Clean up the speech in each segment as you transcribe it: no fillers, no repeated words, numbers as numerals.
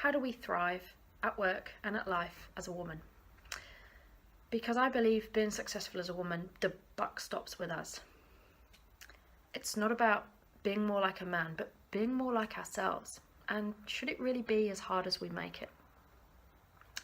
how do we thrive at work and at life as a woman? Because I believe being successful as a woman, the buck stops with us. It's not about being more like a man, but being more like ourselves. And should it really be as hard as we make it?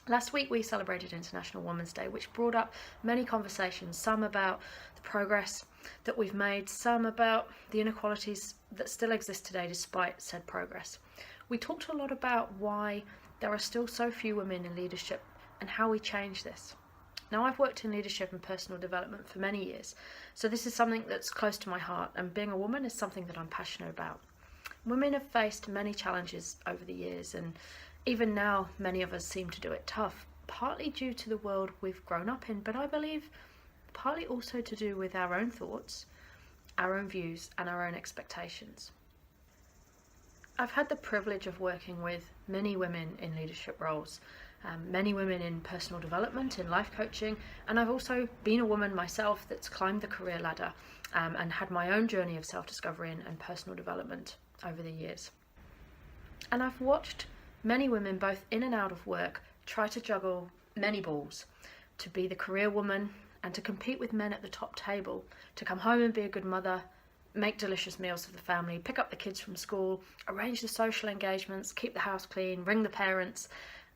Last week we celebrated International Women's Day, which brought up many conversations, some about the progress that we've made, some about the inequalities that still exist today despite said progress. We talked a lot about why there are still so few women in leadership and how we change this. Now, I've worked in leadership and personal development for many years, so this is something that's close to my heart, and being a woman is something that I'm passionate about. Women have faced many challenges over the years, and even now many of us seem to do it tough, partly due to the world we've grown up in, but I believe partly also to do with our own thoughts, our own views, and our own expectations. I've had the privilege of working with many women in leadership roles, many women in personal development, in life coaching, and I've also been a woman myself that's climbed the career ladder and had my own journey of self-discovery and personal development over the years. And I've watched many women, both in and out of work, try to juggle many balls, to be the career woman and to compete with men at the top table, to come home and be a good mother, make delicious meals for the family, pick up the kids from school, arrange the social engagements, keep the house clean, ring the parents,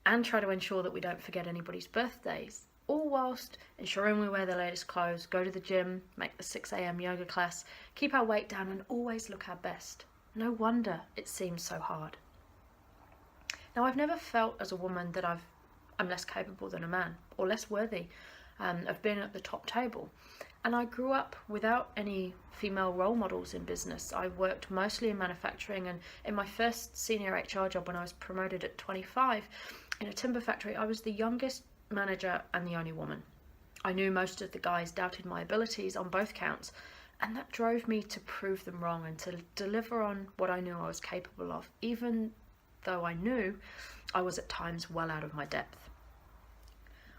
and try to ensure that we don't forget anybody's birthdays, all whilst ensuring we wear the latest clothes, go to the gym, make the 6 a.m. yoga class, keep our weight down and always look our best. No wonder it seems so hard. Now, I've never felt as a woman that I'm less capable than a man or less worthy of being at the top table. And I grew up without any female role models in business. I worked mostly in manufacturing, and in my first senior HR job when I was promoted at 25 in a timber factory, I was the youngest manager and the only woman. I knew most of the guys doubted my abilities on both counts, and that drove me to prove them wrong and to deliver on what I knew I was capable of, even though I knew I was at times well out of my depth.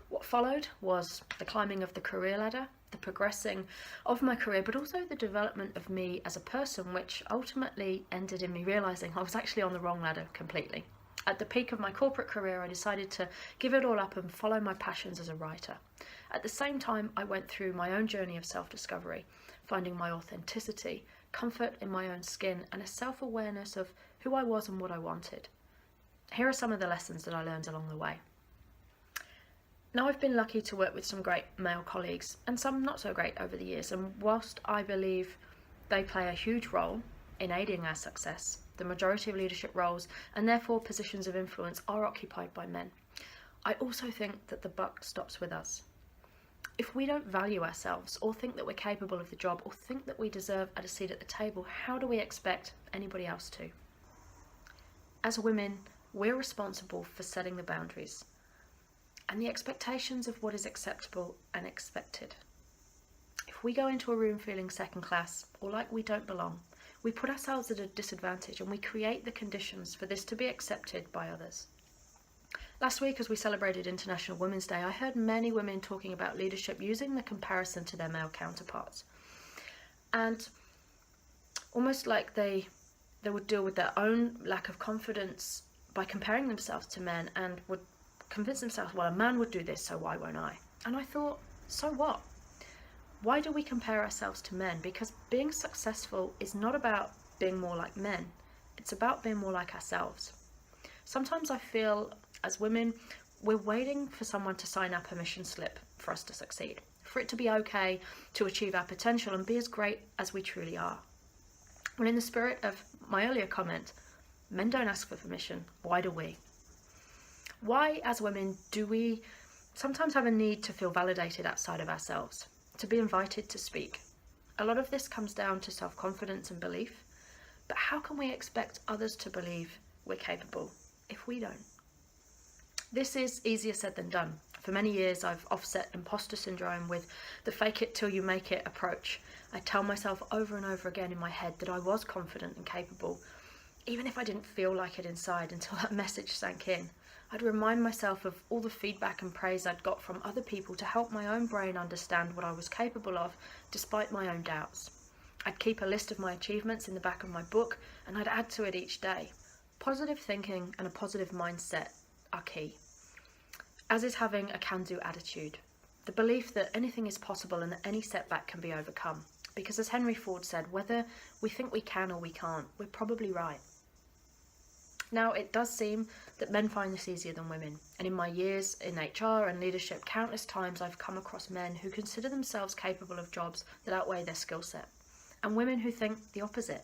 What followed was the climbing of the career ladder, the progressing of my career, but also the development of me as a person, which ultimately ended in me realizing I was actually on the wrong ladder completely. At the peak of my corporate career, I decided to give it all up and follow my passions as a writer. At the same time, I went through my own journey of self-discovery, finding my authenticity, comfort in my own skin, and a self-awareness of who I was and what I wanted. Here are some of the lessons that I learned along the way. Now, I've been lucky to work with some great male colleagues and some not so great over the years, and whilst I believe they play a huge role in aiding our success, the majority of leadership roles and therefore positions of influence are occupied by men. I also think that the buck stops with us. If we don't value ourselves or think that we're capable of the job or think that we deserve a seat at the table, how do we expect anybody else to? As women, we're responsible for setting the boundaries and the expectations of what is acceptable and expected. If we go into a room feeling second class or like we don't belong, we put ourselves at a disadvantage and we create the conditions for this to be accepted by others. Last week, as we celebrated International Women's Day, I heard many women talking about leadership using the comparison to their male counterparts. And almost like they would deal with their own lack of confidence by comparing themselves to men and would convince themselves, well, a man would do this, so why won't I? And I thought, so what? Why do we compare ourselves to men? Because being successful is not about being more like men. It's about being more like ourselves. Sometimes I feel as women, we're waiting for someone to sign our permission slip for us to succeed, for it to be okay to achieve our potential and be as great as we truly are. When in the spirit of my earlier comment, men don't ask for permission, why do we? Why, as women, do we sometimes have a need to feel validated outside of ourselves, to be invited to speak? A lot of this comes down to self-confidence and belief, but how can we expect others to believe we're capable if we don't? This is easier said than done. For many years, I've offset imposter syndrome with the fake it till you make it approach. I tell myself over and over again in my head that I was confident and capable, even if I didn't feel like it inside until that message sank in. I'd remind myself of all the feedback and praise I'd got from other people to help my own brain understand what I was capable of, despite my own doubts. I'd keep a list of my achievements in the back of my book, and I'd add to it each day. Positive thinking and a positive mindset are key, as is having a can-do attitude. The belief that anything is possible and that any setback can be overcome. Because as Henry Ford said, whether we think we can or we can't, we're probably right. Now, it does seem that men find this easier than women, and in my years in HR and leadership, countless times I've come across men who consider themselves capable of jobs that outweigh their skill set, and women who think the opposite,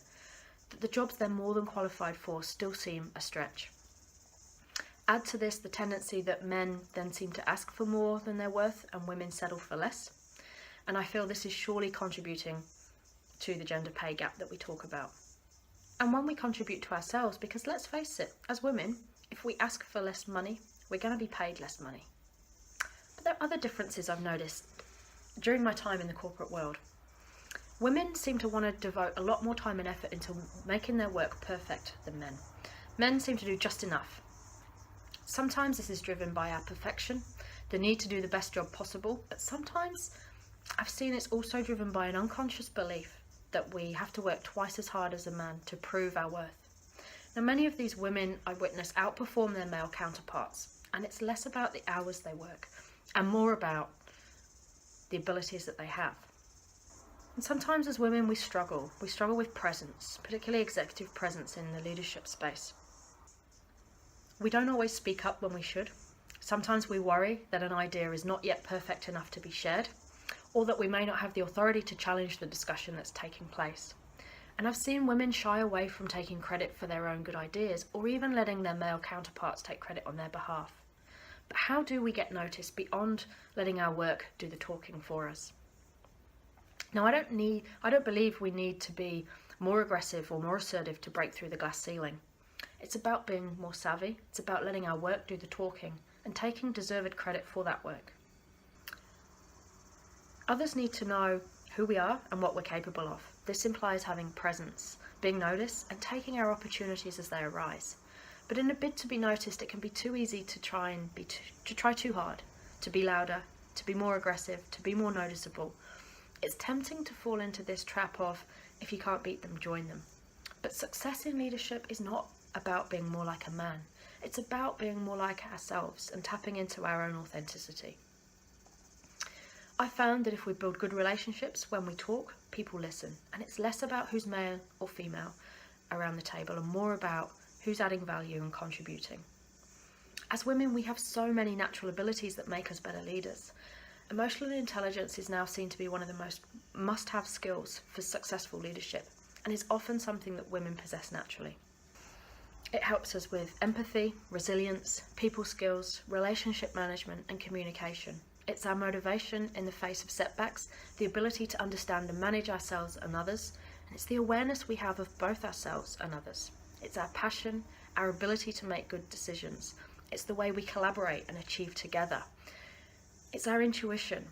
that the jobs they're more than qualified for still seem a stretch. Add to this the tendency that men then seem to ask for more than they're worth and women settle for less, and I feel this is surely contributing to the gender pay gap that we talk about. And when we contribute to ourselves, because let's face it, as women, if we ask for less money, we're going to be paid less money. But there are other differences I've noticed during my time in the corporate world. Women seem to want to devote a lot more time and effort into making their work perfect than men. Men seem to do just enough. Sometimes this is driven by our perfection, the need to do the best job possible, but sometimes I've seen it's also driven by an unconscious belief that we have to work twice as hard as a man to prove our worth. Now, many of these women I witness outperform their male counterparts, and it's less about the hours they work and more about the abilities that they have. And sometimes as women we struggle with presence, particularly executive presence in the leadership space. We don't always speak up when we should. Sometimes we worry that an idea is not yet perfect enough to be shared, or that we may not have the authority to challenge the discussion that's taking place. And I've seen women shy away from taking credit for their own good ideas, or even letting their male counterparts take credit on their behalf. But how do we get noticed beyond letting our work do the talking for us? Now, I don't believe we need to be more aggressive or more assertive to break through the glass ceiling. It's about being more savvy, it's about letting our work do the talking, and taking deserved credit for that work. Others need to know who we are and what we're capable of. This implies having presence, being noticed, and taking our opportunities as they arise. But in a bid to be noticed, it can be too easy to try too hard, to be louder, to be more aggressive, to be more noticeable. It's tempting to fall into this trap of, if you can't beat them, join them. But success in leadership is not about being more like a man. It's about being more like ourselves and tapping into our own authenticity. I found that if we build good relationships, when we talk, people listen. And it's less about who's male or female around the table and more about who's adding value and contributing. As women, we have so many natural abilities that make us better leaders. Emotional intelligence is now seen to be one of the most must-have skills for successful leadership, and is often something that women possess naturally. It helps us with empathy, resilience, people skills, relationship management, and communication. It's our motivation in the face of setbacks, the ability to understand and manage ourselves and others, and it's the awareness we have of both ourselves and others. It's our passion, our ability to make good decisions. It's the way we collaborate and achieve together. It's our intuition.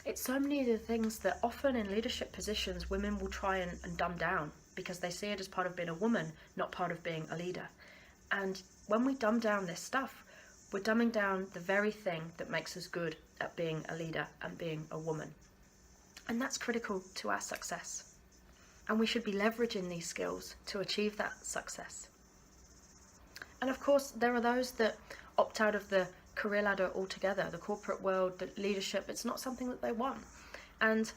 It's so many of the things that often in leadership positions women will try and dumb down because they see it as part of being a woman, not part of being a leader. And when we dumb down this stuff, we're dumbing down the very thing that makes us good at being a leader and being a woman. And that's critical to our success. And we should be leveraging these skills to achieve that success. And of course, there are those that opt out of the career ladder altogether, the corporate world, the leadership. It's not something that they want. And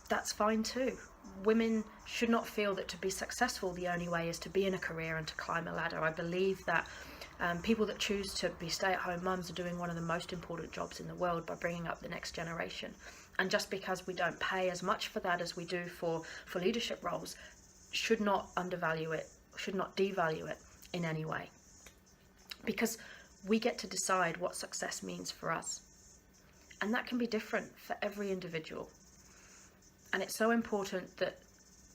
that's fine too. Women should not feel that to be successful, the only way is to be in a career and to climb a ladder. I believe that people that choose to be stay-at-home mums are doing one of the most important jobs in the world by bringing up the next generation. And just because we don't pay as much for that as we do for leadership roles, should not undervalue it, should not devalue it in any way. Because we get to decide what success means for us. And that can be different for every individual. And it's so important that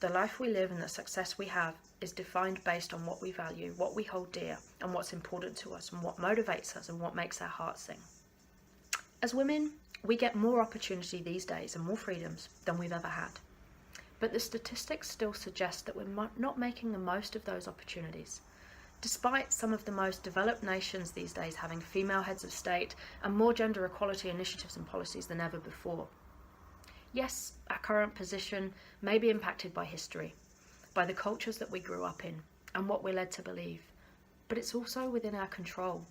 the life we live and the success we have is defined based on what we value, what we hold dear, and what's important to us, and what motivates us, and what makes our hearts sing. As women, we get more opportunity these days and more freedoms than we've ever had. But the statistics still suggest that we're not making the most of those opportunities. Despite some of the most developed nations these days having female heads of state and more gender equality initiatives and policies than ever before. Yes, our current position may be impacted by history, by the cultures that we grew up in, and what we're led to believe. but it's also within our control.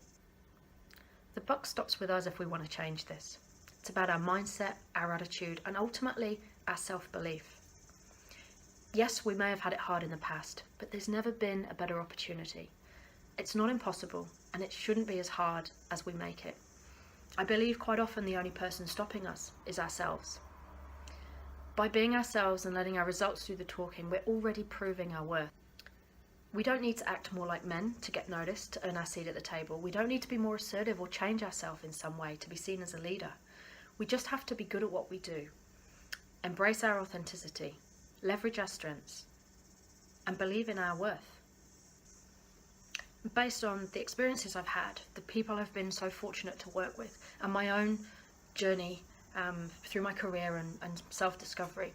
The buck stops with us if we want to change this. It's about our mindset, our attitude, and ultimately our self-belief. Yes, we may have had it hard in the past, but there's never been a better opportunity. It's not impossible, and it shouldn't be as hard as we make it. I believe quite often the only person stopping us is ourselves. By being ourselves and letting our results do the talking, we're already proving our worth. We don't need to act more like men to get noticed, to earn our seat at the table. We don't need to be more assertive or change ourselves in some way to be seen as a leader. We just have to be good at what we do, embrace our authenticity, leverage our strengths, and believe in our worth. Based on the experiences I've had, the people I've been so fortunate to work with, and my own journey through my career and self-discovery,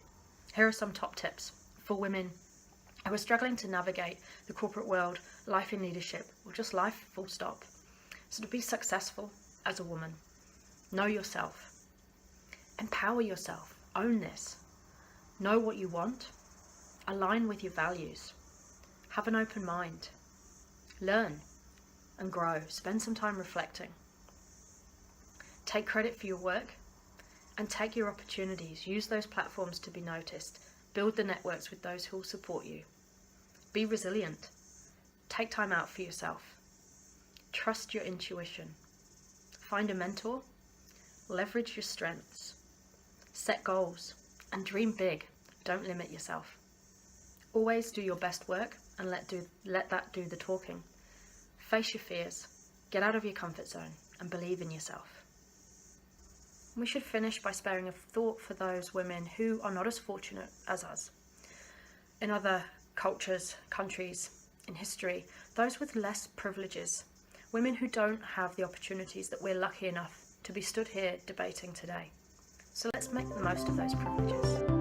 here are some top tips for women who are struggling to navigate the corporate world, life in leadership, or just life full stop. So to be successful as a woman, know yourself, empower yourself, own this, know what you want, align with your values, have an open mind, learn and grow, spend some time reflecting, take credit for your work, and take your opportunities. Use those platforms to be noticed. Build the networks with those who will support you. Be resilient. Take time out for yourself. Trust your intuition. Find a mentor. Leverage your strengths. Set goals and dream big. Don't limit yourself. Always do your best work and let that do the talking. Face your fears. Get out of your comfort zone and believe in yourself. We should finish by sparing a thought for those women who are not as fortunate as us. In other cultures, countries, in history, those with less privileges, women who don't have the opportunities that we're lucky enough to be stood here debating today. So let's make the most of those privileges.